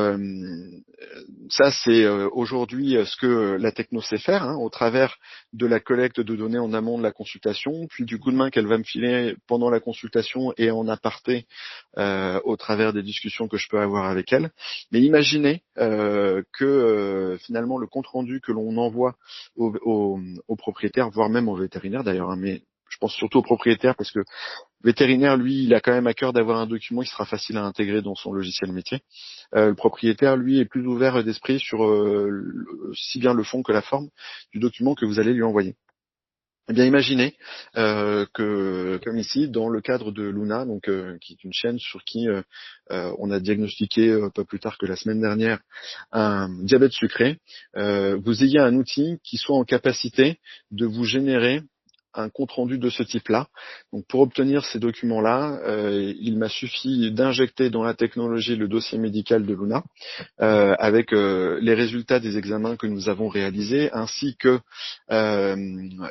ça, c'est aujourd'hui ce que la techno sait faire, hein, au travers de la collecte de données en amont de la consultation, puis du coup de main qu'elle va me filer pendant la consultation et en aparté au travers des discussions que je peux avoir avec elle. Mais imaginez que finalement le compte-rendu que l'on envoie au propriétaire, voire même au vétérinaire d'ailleurs, hein, mais je pense surtout au propriétaire parce que le vétérinaire, lui, il a quand même à cœur d'avoir un document qui sera facile à intégrer dans son logiciel métier. Le propriétaire, lui, est plus ouvert d'esprit sur si bien le fond que la forme du document que vous allez lui envoyer. Eh bien, imaginez que, comme ici, dans le cadre de Luna, donc qui est une chaîne sur qui on a diagnostiqué pas plus tard que la semaine dernière un diabète sucré, vous ayez un outil qui soit en capacité de vous générer un compte-rendu de ce type-là. Donc, pour obtenir ces documents-là, il m'a suffi d'injecter dans la technologie le dossier médical de Luna, avec les résultats des examens que nous avons réalisés, ainsi que euh,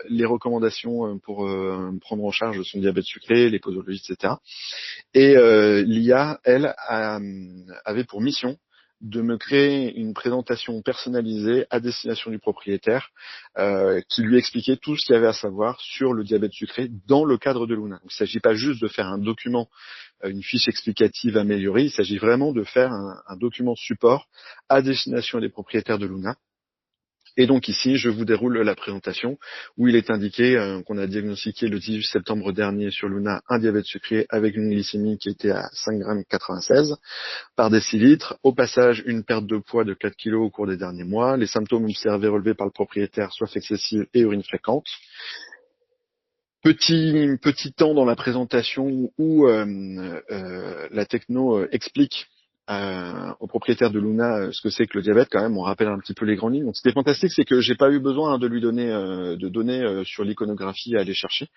les recommandations pour prendre en charge son diabète sucré, les posologies, etc. Et l'IA, elle, avait pour mission de me créer une présentation personnalisée à destination du propriétaire qui lui expliquait tout ce qu'il y avait à savoir sur le diabète sucré dans le cadre de Luna. Donc, il ne s'agit pas juste de faire un document, une fiche explicative améliorée, il s'agit vraiment de faire un document support à destination des propriétaires de Luna. Et donc ici, je vous déroule la présentation où il est indiqué qu'on a diagnostiqué le 18 septembre dernier sur Luna un diabète sucré avec une glycémie qui était à 5,96 g par décilitre. Au passage, une perte de poids de 4 kg au cours des derniers mois. Les symptômes observés relevés par le propriétaire, soif excessive et urine fréquente. Petit temps dans la présentation où la techno explique aux propriétaires de Luna ce que c'est que le diabète. Quand même, on rappelle un petit peu les grandes lignes. Donc, ce qui est fantastique, c'est que j'ai pas eu besoin de lui donner de données sur l'iconographie à aller chercher.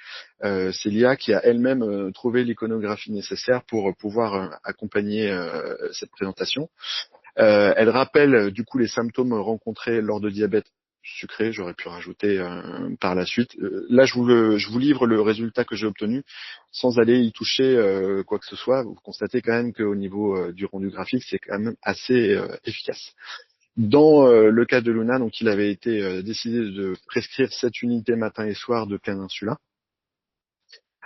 C'est l'IA qui a elle-même trouvé l'iconographie nécessaire pour pouvoir accompagner cette présentation. Elle rappelle du coup les symptômes rencontrés lors de diabète sucré. J'aurais pu rajouter par la suite. Là, je vous livre le résultat que j'ai obtenu sans aller y toucher quoi que ce soit. Vous constatez quand même qu'au niveau du rendu graphique, c'est quand même assez efficace. Dans le cas de Luna, donc il avait été décidé de prescrire 7 unités matin et soir de pleine insulin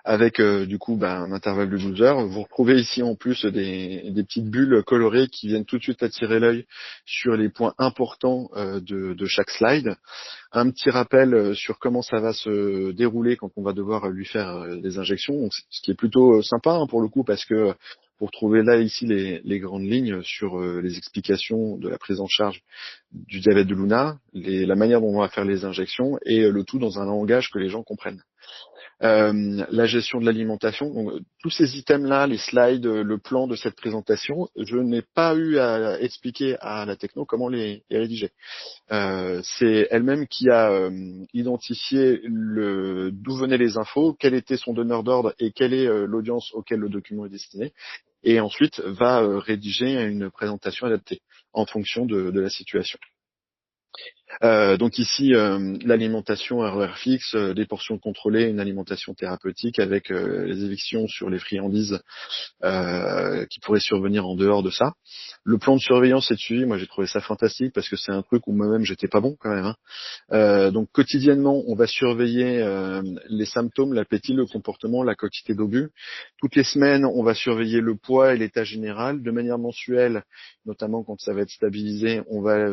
avec du coup un intervalle de 12 heures. Vous retrouvez ici en plus des petites bulles colorées qui viennent tout de suite attirer l'œil sur les points importants de chaque slide. Un petit rappel sur comment ça va se dérouler quand on va devoir lui faire des injections, donc, ce qui est plutôt sympa pour le coup parce que vous retrouvez là ici les grandes lignes sur les explications de la prise en charge du diabète de Luna, la manière dont on va faire les injections et le tout dans un langage que les gens comprennent. La gestion de l'alimentation. Donc, tous ces items-là, les slides, le plan de cette présentation, je n'ai pas eu à expliquer à la techno comment les rédiger. C'est elle-même qui a identifié d'où venaient les infos, quel était son donneur d'ordre et quelle est l'audience auquel le document est destiné, et ensuite va rédiger une présentation adaptée en fonction de la situation. Donc ici, l'alimentation à horaire fixe, des portions contrôlées, une alimentation thérapeutique avec les évictions sur les friandises qui pourraient survenir en dehors de ça. Le plan de surveillance et de suivi, moi j'ai trouvé ça fantastique parce que c'est un truc où moi-même j'étais pas bon quand même. Donc quotidiennement, on va surveiller les symptômes, l'appétit, le comportement, la quantité d'obus. Toutes les semaines, on va surveiller le poids et l'état général. De manière mensuelle, notamment quand ça va être stabilisé, on va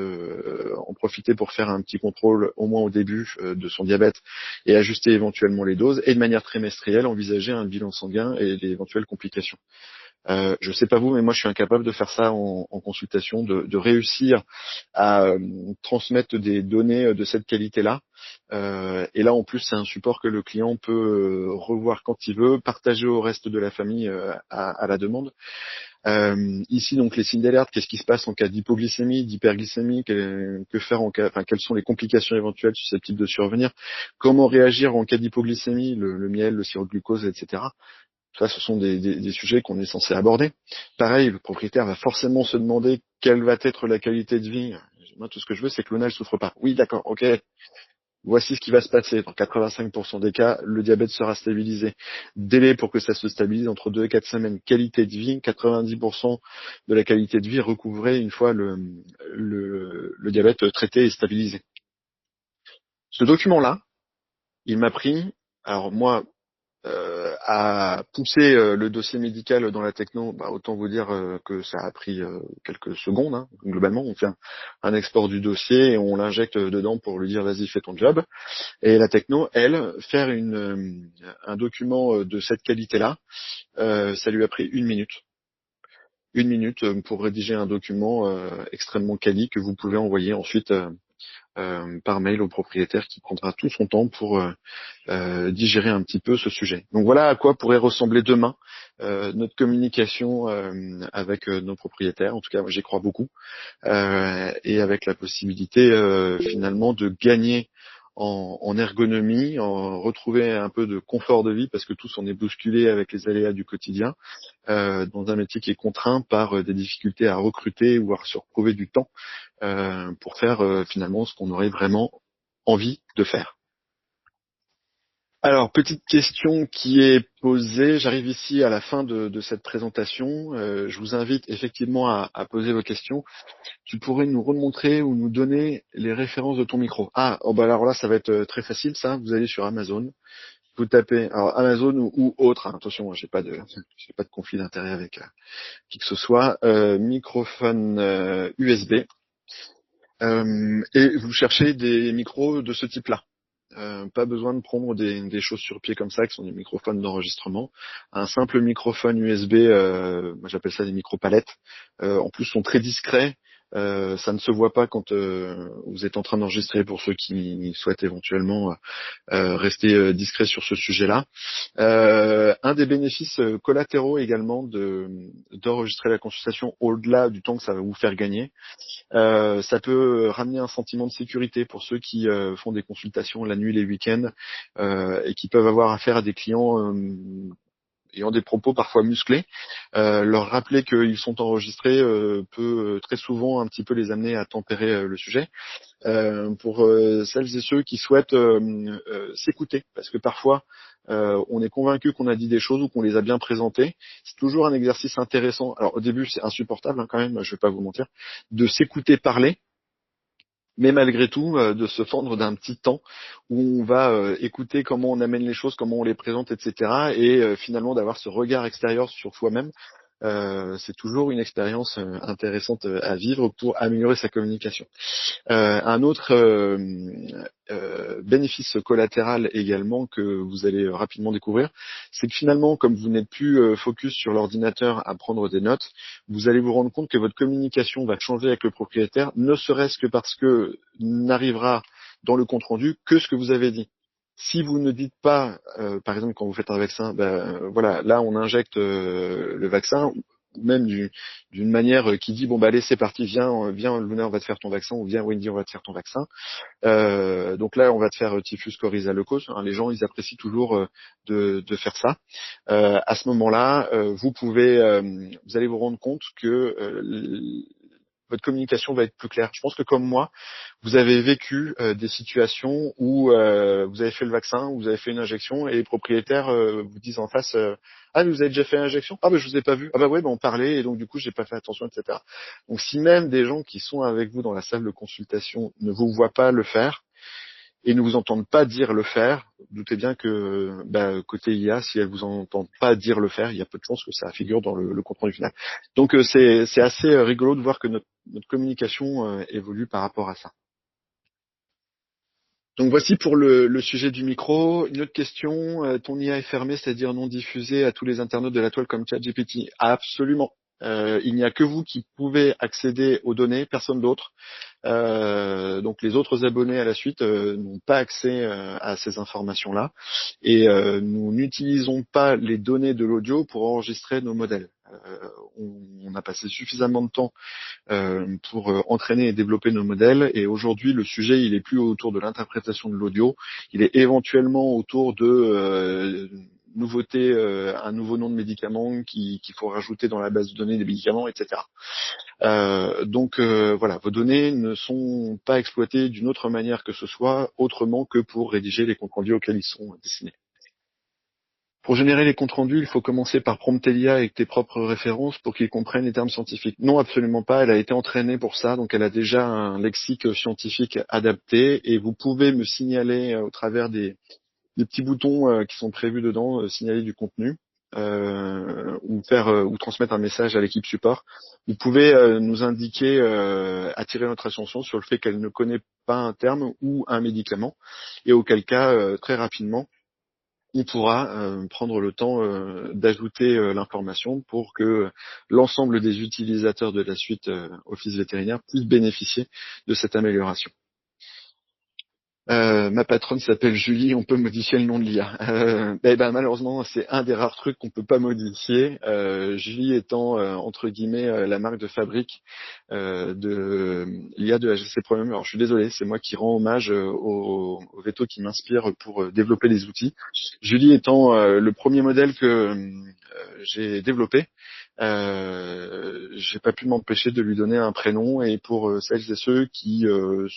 en profiter pour faire un petit contrôle au moins au début de son diabète et ajuster éventuellement les doses. Et de manière trimestrielle, envisager un bilan sanguin et d'éventuelles complications. Je sais pas vous, mais moi je suis incapable de faire ça en consultation, de réussir à transmettre des données de cette qualité-là. Et là en plus c'est un support que le client peut revoir quand il veut, partager au reste de la famille à la demande. Ici donc les signes d'alerte, qu'est-ce qui se passe en cas d'hypoglycémie, d'hyperglycémie, que faire quelles sont les complications éventuelles susceptibles de survenir, comment réagir en cas d'hypoglycémie, le miel, le sirop de glucose, etc. Ça, ce sont des sujets qu'on est censé aborder. Pareil, le propriétaire va forcément se demander quelle va être la qualité de vie. Moi, tout ce que je veux, c'est que Luna ne souffre pas. Oui, d'accord, ok. Voici ce qui va se passer. Dans 85% des cas, le diabète sera stabilisé. Délai pour que ça se stabilise entre 2 et 4 semaines. Qualité de vie, 90% de la qualité de vie recouvrée une fois le diabète traité et stabilisé. Ce document-là, il m'a pris, alors moi, à pousser le dossier médical dans la techno, autant vous dire que ça a pris quelques secondes. Globalement, on fait un export du dossier et on l'injecte dedans pour lui dire vas-y fais ton job. Et la techno, elle, faire un document de cette qualité-là, ça lui a pris 1 minute. 1 minute pour rédiger un document extrêmement quali que vous pouvez envoyer ensuite par mail au propriétaire qui prendra tout son temps pour digérer un petit peu ce sujet. Donc voilà à quoi pourrait ressembler demain notre communication avec nos propriétaires. En tout cas, moi, j'y crois beaucoup. Et avec la possibilité finalement de gagner en ergonomie, en retrouver un peu de confort de vie parce que tous on est bousculé avec les aléas du quotidien dans un métier qui est contraint par des difficultés à recruter ou à se retrouver du temps pour faire finalement ce qu'on aurait vraiment envie de faire. Alors, petite question qui est posée. J'arrive ici à la fin de cette présentation. Je vous invite effectivement à poser vos questions. Tu pourrais nous remontrer ou nous donner les références de ton micro. Ah, oh bah alors là, ça va être très facile, ça. Vous allez sur Amazon, vous tapez alors Amazon ou autre. Hein, attention, j'ai pas de conflit d'intérêt avec qui que ce soit. Microphone USB. Et vous cherchez des micros de ce type-là. Pas besoin de prendre des choses sur pied comme ça, qui sont des microphones d'enregistrement. Un simple microphone USB, moi j'appelle ça des micro-palettes. En plus, sont très discrets. Ça ne se voit pas quand vous êtes en train d'enregistrer pour ceux qui souhaitent éventuellement rester discrets sur ce sujet-là. Un des bénéfices collatéraux également d'enregistrer la consultation au-delà du temps que ça va vous faire gagner, ça peut ramener un sentiment de sécurité pour ceux qui font des consultations la nuit, les week-ends, et qui peuvent avoir affaire à des clients ayant des propos parfois musclés. Leur rappeler qu'ils sont enregistrés peut très souvent un petit peu les amener à tempérer le sujet. Pour celles et ceux qui souhaitent s'écouter, parce que parfois on est convaincu qu'on a dit des choses ou qu'on les a bien présentées. C'est toujours un exercice intéressant. Alors au début c'est insupportable quand même, je vais pas vous mentir, de s'écouter parler, mais malgré tout de se fendre d'un petit temps où on va écouter comment on amène les choses, comment on les présente, etc. Et finalement d'avoir ce regard extérieur sur soi-même. C'est toujours une expérience intéressante à vivre pour améliorer sa communication. Un autre bénéfice collatéral également que vous allez rapidement découvrir, c'est que finalement, comme vous n'êtes plus focus sur l'ordinateur à prendre des notes, vous allez vous rendre compte que votre communication va changer avec le propriétaire, ne serait-ce que parce que n'arrivera dans le compte-rendu que ce que vous avez dit. Si vous ne dites pas, par exemple, quand vous faites un vaccin, voilà, là on injecte le vaccin, ou même d'une manière qui dit bon bah allez c'est parti, viens Luna on va te faire ton vaccin, ou viens Wendy on va te faire ton vaccin. Donc là on va te faire typhus coryza leucos. Hein, les gens ils apprécient toujours de faire ça. À ce moment-là, vous allez vous rendre compte que votre communication va être plus claire. Je pense que comme moi, vous avez vécu des situations où vous avez fait le vaccin, où vous avez fait une injection, et les propriétaires vous disent en face ah mais vous avez déjà fait l'injection? Ah ben je vous ai pas vu. Ah bah ouais ben on parlait et donc du coup j'ai pas fait attention, etc. Donc si même des gens qui sont avec vous dans la salle de consultation ne vous voient pas le faire et ne vous entendent pas dire le faire, doutez bien que côté IA, si elles vous entendent pas dire le faire, il y a peu de chances que ça figure dans le compte rendu final. Donc c'est assez rigolo de voir que notre communication évolue par rapport à ça. Donc voici pour le sujet du micro. Une autre question, ton IA est fermée, c'est-à-dire non diffusée à tous les internautes de la toile comme ChatGPT? Absolument. Il n'y a que vous qui pouvez accéder aux données, personne d'autre. Donc les autres abonnés à la suite n'ont pas accès à ces informations-là. Et nous n'utilisons pas les données de l'audio pour enregistrer nos modèles. On a passé suffisamment de temps pour entraîner et développer nos modèles. Et aujourd'hui, le sujet, il est plus autour de l'interprétation de l'audio, il est éventuellement autour de nouveauté, un nouveau nom de médicament qu'il faut rajouter dans la base de données des médicaments, etc. Voilà, vos données ne sont pas exploitées d'une autre manière que ce soit, autrement que pour rédiger les comptes rendus auxquels ils sont destinés. Pour générer les comptes rendus, il faut commencer par prompter l'IA avec tes propres références pour qu'il comprenne les termes scientifiques. Non, absolument pas. Elle a été entraînée pour ça, donc elle a déjà un lexique scientifique adapté. Et vous pouvez me signaler au travers des petits boutons qui sont prévus dedans, signaler du contenu. Ou transmettre un message à l'équipe support. Vous pouvez nous indiquer, attirer notre attention sur le fait qu'elle ne connaît pas un terme ou un médicament, et auquel cas, très rapidement, on pourra prendre le temps d'ajouter l'information pour que l'ensemble des utilisateurs de la suite Office vétérinaire puissent bénéficier de cette amélioration. Ma patronne s'appelle Julie, on peut modifier le nom de l'IA. Malheureusement, c'est un des rares trucs qu'on peut pas modifier. Julie étant entre guillemets la marque de fabrique de l'IA de AGC Premium. Alors je suis désolé, c'est moi qui rends hommage au veto qui m'inspire pour développer les outils. Julie étant le premier modèle que j'ai développé. J'ai pas pu m'empêcher de lui donner un prénom, et pour celles et ceux qui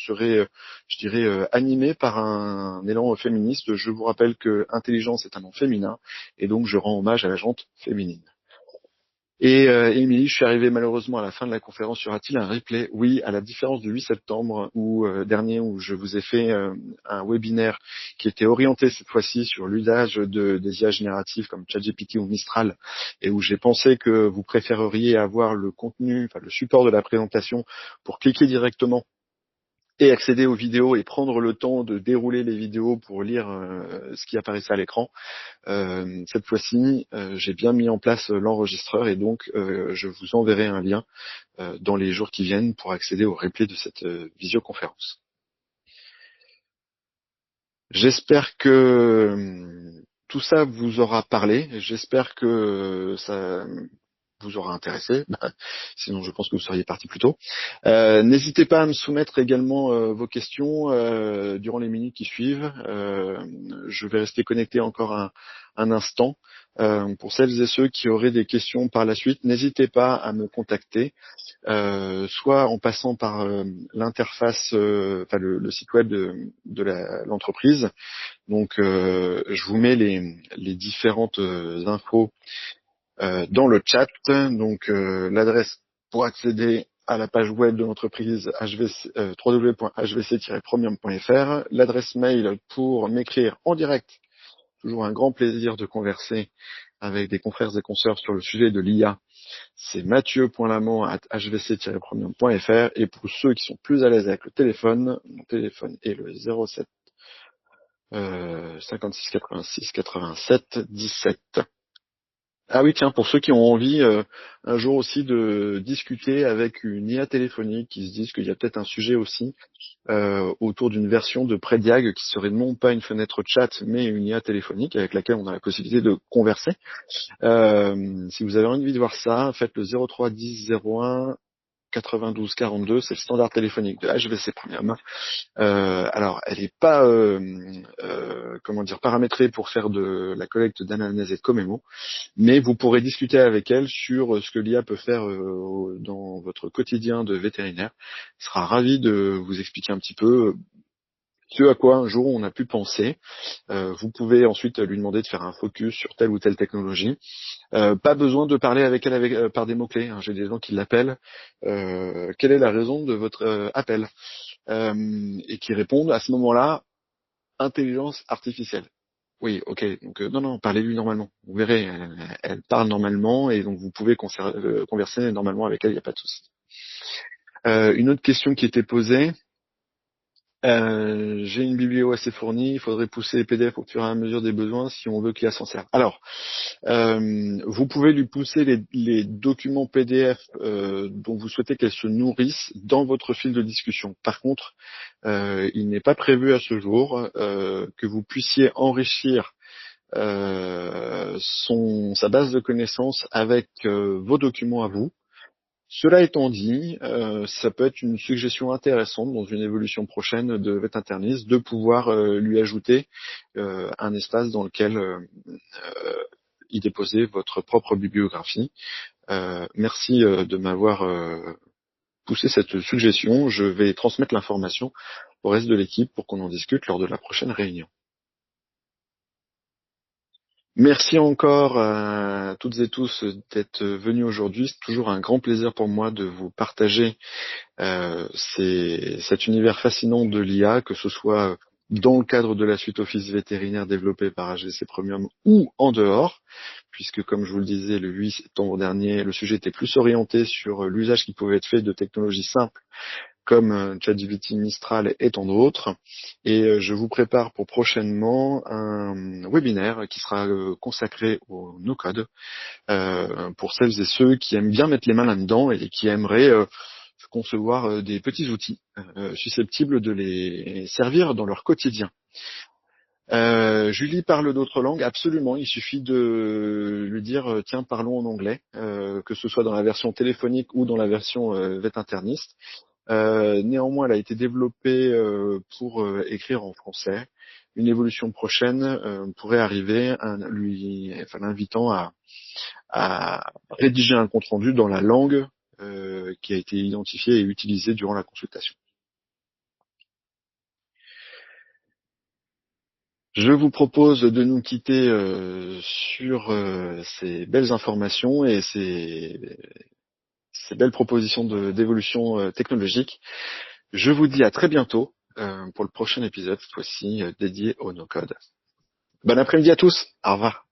seraient, je dirais, animés animé par un élan féministe. Je vous rappelle que intelligence est un nom féminin, et donc je rends hommage à la jante féminine. Et Émilie, je suis arrivé malheureusement à la fin de la conférence. Y aura-t-il un replay? Oui, à la différence du 8 septembre dernier où je vous ai fait un webinaire qui était orienté cette fois-ci sur l'usage des IA génératives comme ChatGPT ou Mistral, et où j'ai pensé que vous préféreriez avoir le contenu, enfin le support de la présentation pour cliquer directement et accéder aux vidéos et prendre le temps de dérouler les vidéos pour lire ce qui apparaissait à l'écran. Cette fois-ci, j'ai bien mis en place l'enregistreur et donc je vous enverrai un lien dans les jours qui viennent pour accéder au replay de cette visioconférence. J'espère que tout ça vous aura parlé. J'espère que ça vous aura intéressé. Sinon, je pense que vous seriez parti plus tôt. N'hésitez pas à me soumettre également vos questions durant les minutes qui suivent. Je vais rester connecté encore un instant. Pour celles et ceux qui auraient des questions par la suite, n'hésitez pas à me contacter, soit en passant par l'interface, enfin le site web de l'entreprise. Donc, je vous mets les différentes infos dans le chat. Donc l'adresse pour accéder à la page web de l'entreprise www.hvc-premium.fr, l'adresse mail pour m'écrire en direct. Toujours un grand plaisir de converser avec des confrères et consoeurs sur le sujet de l'IA. C'est mathieu.lamant@hvc-premium.fr, et pour ceux qui sont plus à l'aise avec le téléphone, mon téléphone est le 07 56 86 87 17. Ah oui, tiens, pour ceux qui ont envie un jour aussi de discuter avec une IA téléphonique, qui se disent qu'il y a peut-être un sujet aussi autour d'une version de Prédiag qui serait non pas une fenêtre chat, mais une IA téléphonique avec laquelle on a la possibilité de converser. Si vous avez envie de voir ça, faites le 03 10 01 92 42, c'est le standard téléphonique de HVC Premium. Alors, elle n'est pas paramétrée pour faire de la collecte d'anamnèse et de commémo, mais vous pourrez discuter avec elle sur ce que l'IA peut faire dans votre quotidien de vétérinaire. Elle sera ravie de vous expliquer un petit peu ce à quoi un jour on a pu penser. Vous pouvez ensuite lui demander de faire un focus sur telle ou telle technologie. Pas besoin de parler avec elle par des mots-clés, hein. J'ai des gens qui l'appellent. Quelle est la raison de votre appel? Et qui répondent à ce moment-là, intelligence artificielle. Oui, ok. Donc non, parlez-lui normalement. Vous verrez, elle parle normalement et donc vous pouvez converser normalement avec elle, il n'y a pas de souci. Une autre question qui était posée. J'ai une biblio assez fournie, il faudrait pousser les PDF au fur et à mesure des besoins si on veut qu'il s'en serve. Alors, vous pouvez lui pousser les documents PDF dont vous souhaitez qu'elle se nourrisse dans votre fil de discussion. Par contre, il n'est pas prévu à ce jour que vous puissiez enrichir sa base de connaissances avec vos documents à vous. Cela étant dit, ça peut être une suggestion intéressante dans une évolution prochaine de VetInternist de pouvoir lui ajouter un espace dans lequel y déposer votre propre bibliographie. Merci de m'avoir poussé cette suggestion. Je vais transmettre l'information au reste de l'équipe pour qu'on en discute lors de la prochaine réunion. Merci encore à toutes et tous d'être venus aujourd'hui. C'est toujours un grand plaisir pour moi de vous partager cet univers fascinant de l'IA, que ce soit dans le cadre de la suite Office vétérinaire développée par HVC Premium ou en dehors, puisque comme je vous le disais, le 8 septembre dernier, le sujet était plus orienté sur l'usage qui pouvait être fait de technologies simples comme ChatGPT, Mistral et tant d'autres. Et je vous prépare pour prochainement un webinaire qui sera consacré au no-code pour celles et ceux qui aiment bien mettre les mains là-dedans et qui aimeraient concevoir des petits outils susceptibles de les servir dans leur quotidien. Julie parle d'autres langues, absolument. Il suffit de lui dire tiens, parlons en anglais, que ce soit dans la version téléphonique ou dans la version VetInternist. Néanmoins, elle a été développée pour écrire en français. Une évolution prochaine pourrait arriver, l'invitant à rédiger un compte rendu dans la langue qui a été identifiée et utilisée durant la consultation. Je vous propose de nous quitter sur ces belles informations et ces belles propositions d'évolution technologique. Je vous dis à très bientôt pour le prochain épisode, cette fois-ci dédié au no-code. Bon après-midi à tous. Au revoir.